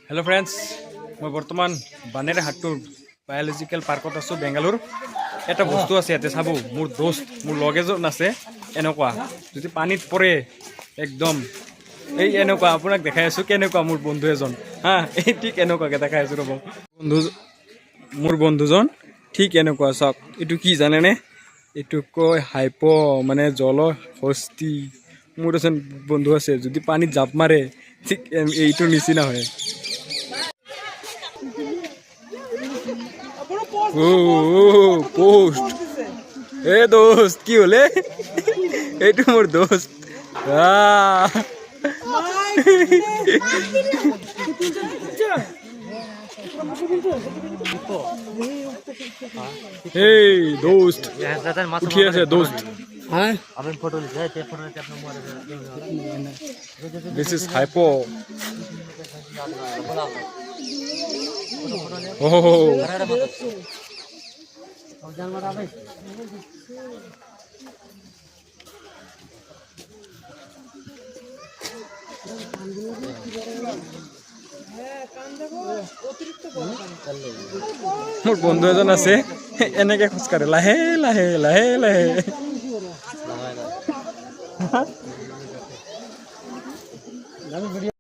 hello friends मैं बर्तमान Baner हाटुर biological पार्कत आसो बेंगालुर এটা বস্তু আছে ইয়াতে চাব মোৰ দোস্ত মোৰ লগ এজন আছে এনেকুৱা যদি পানীত পৰে একদম এই এনেকুৱা আপোনাক দেখাই আছো কেনেকুৱা মোৰ বন্ধু এজন হা এই ঠিক এনেকুৱাকে দেখাই আছো ৰব বন্ধু মোৰ বন্ধুজন ঠিক এনেকুৱা চাওক এটু কি জানেনে এটু কয় হাইপ মানে জল হস্তি মোৰ এজন বন্ধু আছে যদি পানীত জাপ মাৰে ঠিক এইটো নিচিনা হয় পোস্ট এ দোস্ত কি হলে এইটো মোর দোস্ত এই দোস্ত উঠি আছে দোস্ত হ্যাঁ আপনি ফটো লিখে তে ফটো তে আপনি মোবাইল দিস ইজ হাইপো ओहो मोर बंधु एजन आछे एनेके खোজকাঢ়ে लाहे लाहे लाहे लाहे